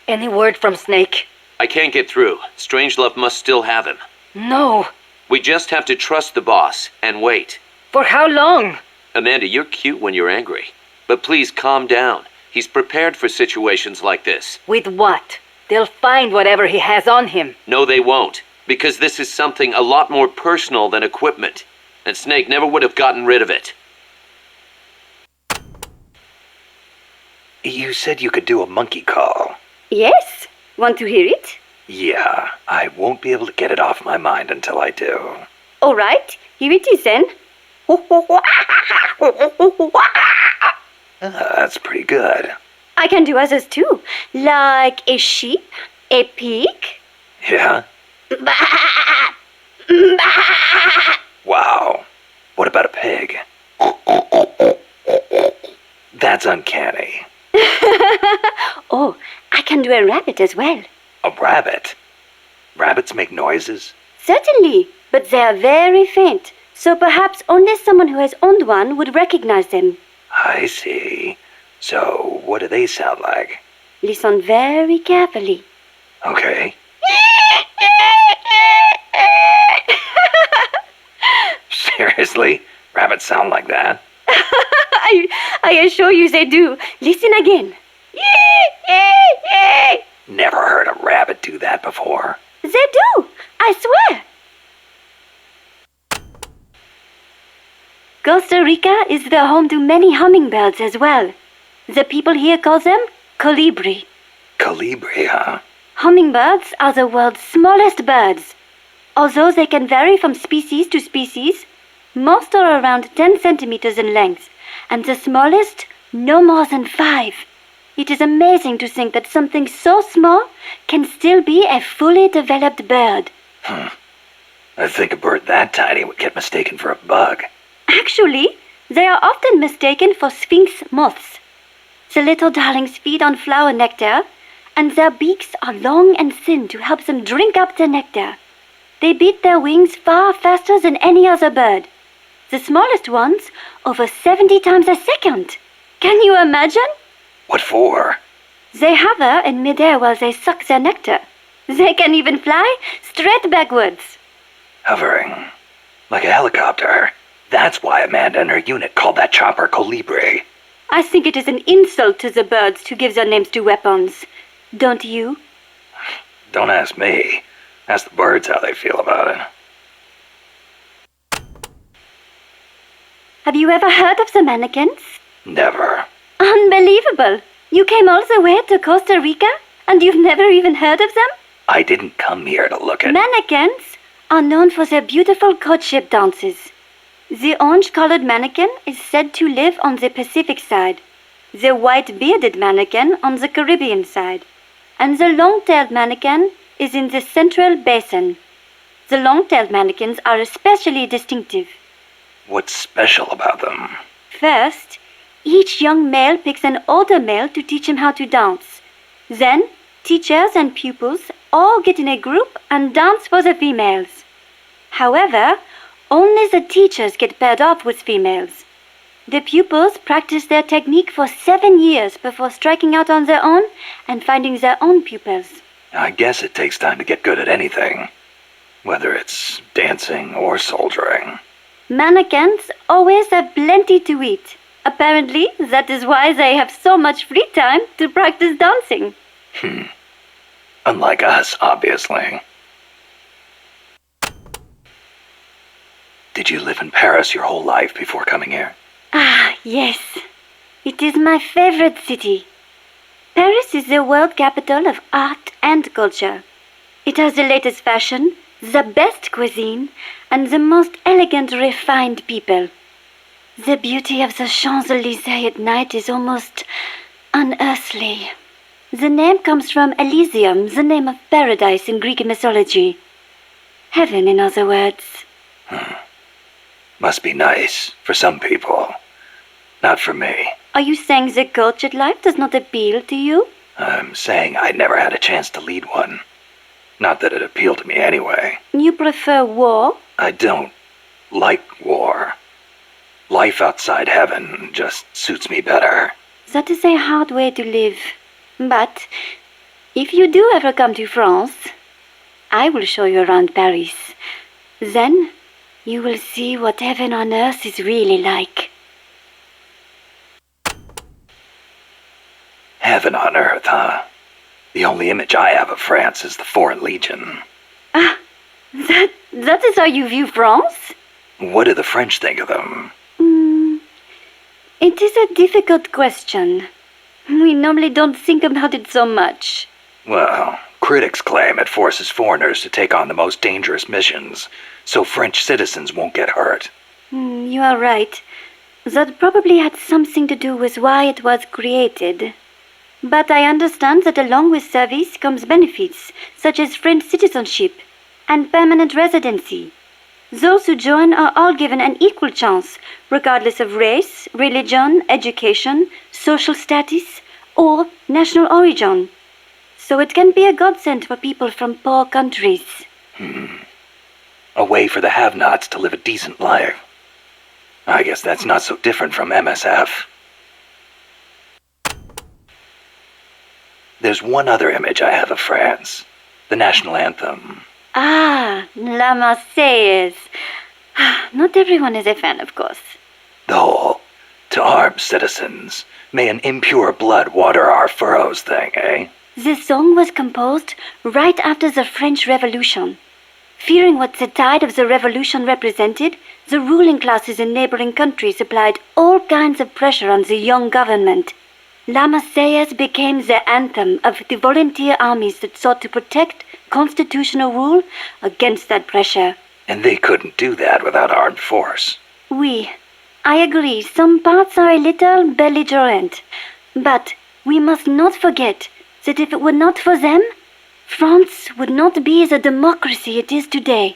Any word from Snake? I can't get through. Strangelove must still have him. No. We just have to trust the boss and wait. For how long? Amanda, you're cute when you're angry. But please calm down. He's prepared for situations like this. With what? They'll find whatever he has on him. No, they won't. Because this is something a lot more personal than equipment. And Snake never would have gotten rid of it. You said you could do a monkey call. Yes? Want to hear it? Yeah, I won't be able to get it off my mind until I do. All right, here it is then. That's pretty good. I can do others too, like a sheep, a pig. Yeah? Wow. What about a pig? That's uncanny. Oh, I can do a rabbit as well. A rabbit? Rabbits make noises? Certainly, but they are very faint, so perhaps only someone who has owned one would recognize them. I see. So, what do they sound like? Listen very carefully. Okay. Seriously? Rabbits sound like that? I assure you they do. Listen again. Never heard a rabbit do that before. They do, I swear. Costa Rica is the home to many hummingbirds as well. The people here call them colibri. Colibri, huh? Hummingbirds are the world's smallest birds. Although they can vary from species to species, most are around 10 centimeters in length, and the smallest no more than 5. It is amazing to think that something so small can still be a fully developed bird. I think a bird that tiny would get mistaken for a bug. Actually, they are often mistaken for sphinx moths. The little darlings feed on flower nectar, and their beaks are long and thin to help them drink up the nectar. They beat their wings far faster than any other bird. The smallest ones over 70 times a second. Can you imagine? What for? They hover in midair while they suck their nectar. They can even fly straight backwards. Hovering. Like a helicopter. That's why Amanda and her unit called that chopper Colibri. I think it is an insult to the birds to give their names to weapons. Don't you? Don't ask me. Ask the birds how they feel about it. Have you ever heard of the mannequins? Never. Unbelievable! You came all the way to Costa Rica and you've never even heard of them? I didn't come here to look at... Mannequins are known for their beautiful courtship dances. The orange-colored mannequin is said to live on the Pacific side, the white-bearded mannequin on the Caribbean side, and the long-tailed mannequin is in the Central Basin. The long-tailed mannequins are especially distinctive. What's special about them? First, each young male picks an older male to teach him how to dance. Then, teachers and pupils all get in a group and dance for the females. However, only the teachers get paired off with females. The pupils practice their technique for 7 years before striking out on their own and finding their own pupils. I guess it takes time to get good at anything. Whether it's dancing or soldiering. Mannequins always have plenty to eat. Apparently, that is why they have so much free time to practice dancing. Unlike us, obviously. Did you live in Paris your whole life before coming here? Ah, yes. It is my favorite city. Paris is the world capital of art and culture. It has the latest fashion, the best cuisine, and the most elegant, refined people. The beauty of the Champs-Élysées at night is almost unearthly. The name comes from Elysium, the name of paradise in Greek mythology. Heaven, in other words. Must be nice for some people. Not for me. Are you saying the cultured life does not appeal to you? I'm saying I never had a chance to lead one. Not that it appealed to me anyway. You prefer war? I don't like war. Life outside heaven just suits me better. That is a hard way to live. But If you do ever come to France, I will show you around Paris. Then you will see what heaven on earth is really like. Heaven on earth, huh? The only image I have of France is the Foreign Legion. Ah, that is how you view France? What do the French think of them? It is a difficult question. We normally don't think about it so much. Well, critics claim it forces foreigners to take on the most dangerous missions, so French citizens won't get hurt. You are right. That probably had something to do with why it was created. But I understand that along with service comes benefits, such as French citizenship and permanent residency. Those who join are all given an equal chance, regardless of race, religion, education, social status, or national origin. So it can be a godsend for people from poor countries. A way for the have-nots to live a decent life. I guess that's not so different from MSF. There's one other image I have of France. The national anthem. Ah, La Marseillaise. Not everyone is a fan, of course. The whole, to arms, citizens. May an impure blood water our furrows thing, eh? The song was composed right after the French Revolution. Fearing what the tide of the revolution represented, the ruling classes in neighboring countries applied all kinds of pressure on the young government. La Marseillaise became the anthem of the volunteer armies that sought to protect constitutional rule against that pressure. And they couldn't do that without armed force. Oui, I agree, some parts are a little belligerent. But we must not forget that if it were not for them, France would not be the democracy it is today.